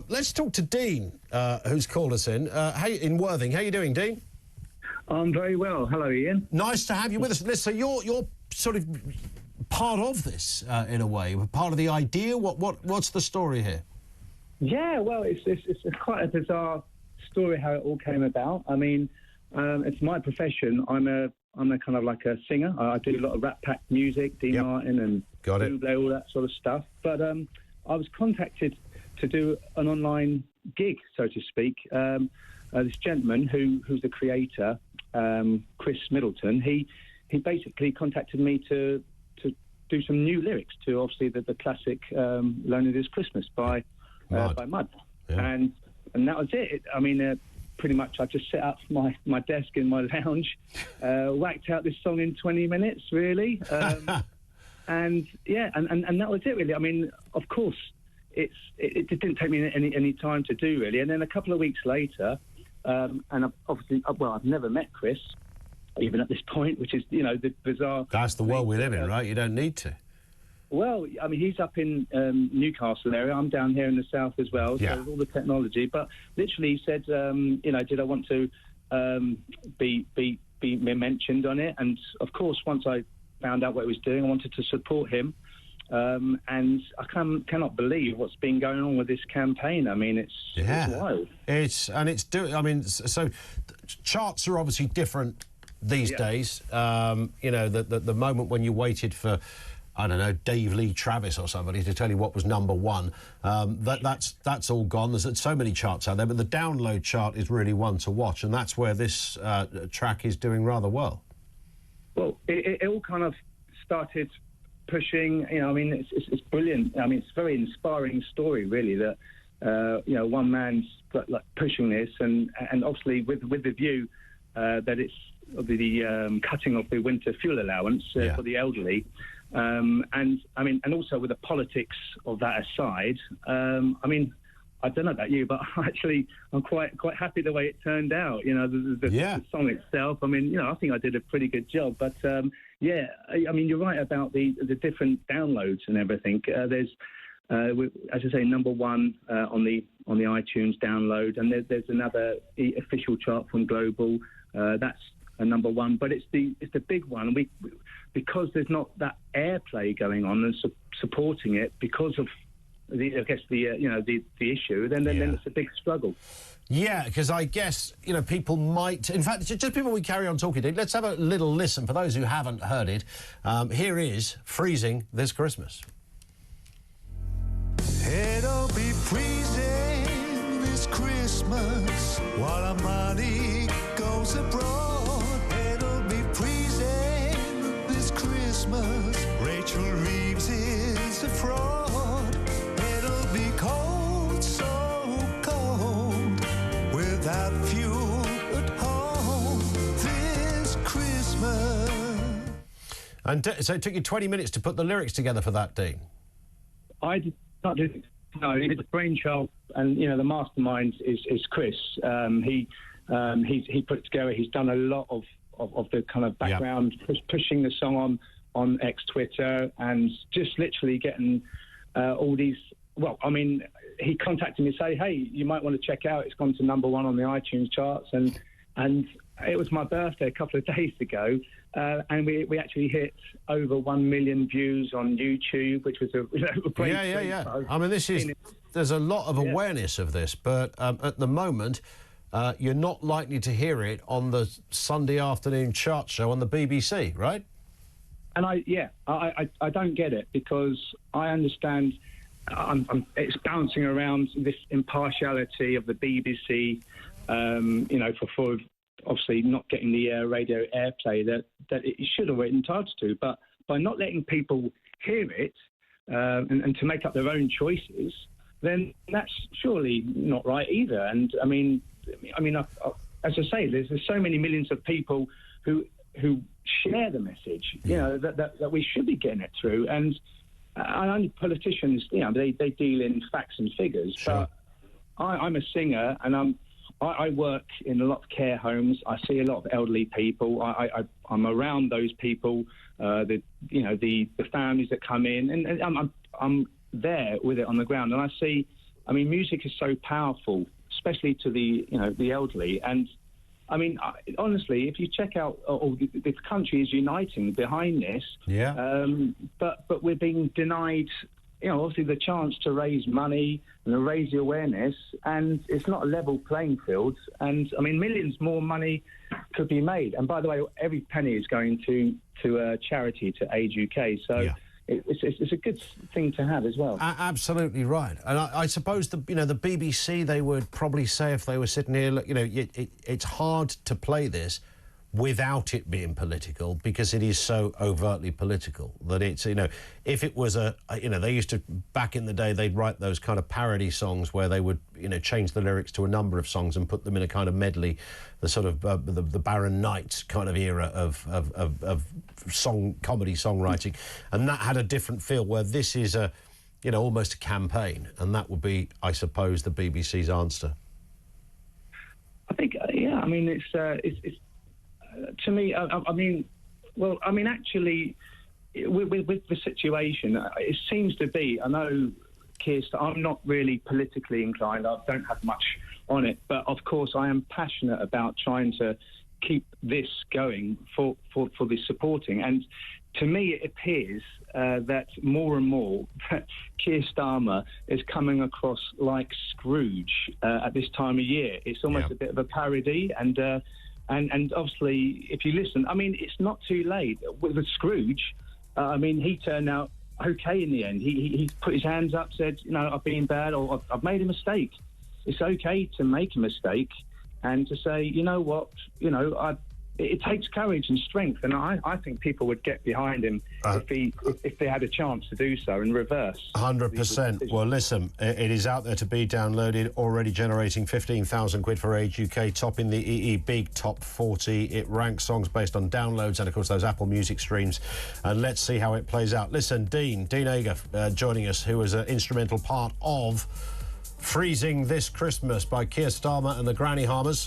let's talk to Dean, who's called us in. Hey, in Worthing. How you doing, Dean? I'm very well. Hello, Ian. Nice to have you with us. Listen, so you're sort of part of this in a way, part of the idea. What's the story here? Yeah, well, it's quite a bizarre story how it all came about. I mean, it's my profession. I'm a kind of like a singer. I do a lot of Rat Pack music, Dean Martin and Buble, all that sort of stuff. But I was contacted to do an online gig, so to speak. This gentleman who's the creator, Chris Middleton, he basically contacted me to do some new lyrics to obviously the classic "Lonely This Christmas" by Mud, and that was it. I mean, pretty much I just set up my desk in my lounge, whacked out this song in 20 minutes, really, and that was it, really. I mean, of course, it didn't take me any time to do, really, and then a couple of weeks later. And I've never met Chris, even at this point, which is, the bizarre... That's the world we live in, right? You don't need to. Well, I mean, he's up in Newcastle area. I'm down here in the south as well, so with all the technology. But literally he said, did I want to be mentioned on it? And, of course, once I found out what he was doing, I wanted to support him. And I cannot believe what's been going on with this campaign. I mean, it's wild. So charts are obviously different these days. The moment when you waited for, I don't know, Dave Lee Travis or somebody to tell you what was number one, that's all gone. There's so many charts out there, but the download chart is really one to watch, and that's where this track is doing rather well. Well, it all kind of started pushing, I mean, it's brilliant. I mean, it's a very inspiring story, really, that, one man's like pushing this and obviously with the view that it's the cutting off the winter fuel allowance for the elderly. And I mean, and also with the politics of that aside, I mean, I don't know about you, but I'm quite happy the way it turned out. The song itself. I mean, I think I did a pretty good job. But I mean, you're right about the different downloads and everything. There's, as I say, number one on the iTunes download, and there's another official chart from Global. That's a number one, but it's the big one. Because there's not that airplay going on and supporting it because of the issue, then it's a big struggle. Yeah, because I guess, people might... In fact, just before we carry on talking, let's have a little listen for those who haven't heard it. Here is Freezing This Christmas. It'll be freezing this Christmas while our money goes abroad. It'll be freezing this Christmas. Rachel Reeves is a fraud. Cold, so cold, without fuel at home this Christmas. And so it took you 20 minutes to put the lyrics together for that, Dean? I did not do it. No, it's the brainchild, and the mastermind is Chris. He put it together. He's done a lot of the kind of background, pushing the song on X Twitter, and just literally getting all these. Well, I mean, he contacted me to say, hey, you might want to check out. It's gone to number one on the iTunes charts. And it was my birthday a couple of days ago. And we actually hit over 1 million views on YouTube, which was a great thing. Yeah. I mean, there's a lot of awareness of this, but at the moment, you're not likely to hear it on the Sunday afternoon chart show on the BBC, right? And I don't get it, because I understand... it's bouncing around this impartiality of the BBC, for obviously not getting the radio airplay that it should have been entitled to. But by not letting people hear it and to make up their own choices, then that's surely not right either. And I mean, as I say, there's so many millions of people who share the message, that we should be getting it through. And I know politicians, they deal in facts and figures, but I'm a singer, and I work in a lot of care homes. I see a lot of elderly people. I'm around those people, the families that come in, and I'm there with it on the ground, and I see I mean, music is so powerful, especially to the elderly. And I mean, honestly, if you check out, the country is uniting behind this. Yeah. But we're being denied, obviously the chance to raise money and to raise the awareness, and it's not a level playing field. And I mean, millions more money could be made. And by the way, every penny is going to a charity, to Ager UK. So. Yeah. It's a good thing to have as well. Absolutely right. And I suppose the BBC, they would probably say, if they were sitting here, look, it's hard to play this without it being political, because it is so overtly political that it's, if it was they used to, back in the day, they'd write those kind of parody songs where they would, change the lyrics to a number of songs and put them in a kind of medley, the sort of the Baron Knight kind of era of comedy songwriting, and that had a different feel, where this is almost a campaign, and that would be, I suppose, the BBC's answer. I think, yeah, I mean, it's to me, actually, with the situation, it seems to be, I know, I'm not really politically inclined, I don't have much on it, but of course I am passionate about trying to keep this going for the supporting. And to me, it appears that more and more Keir Starmer is coming across like Scrooge at this time of year. It's almost a bit of a parody, and obviously, if you listen, I mean, it's not too late. With Scrooge, I mean, he turned out okay in the end. He put his hands up, said, I've been bad, or I've made a mistake. It's okay to make a mistake and to say, you know what, it takes courage and strength, and I think people would get behind him if they had a chance to do so in reverse. 100%. Well, listen, it is out there to be downloaded, already generating 15,000 quid for Age UK, topping the EE Big Top 40. It ranks songs based on downloads and, of course, those Apple Music streams. And let's see how it plays out. Listen, Dean Ager joining us, who was an instrumental part of Freezing This Christmas by Keir Starmer and the Granny Harmers.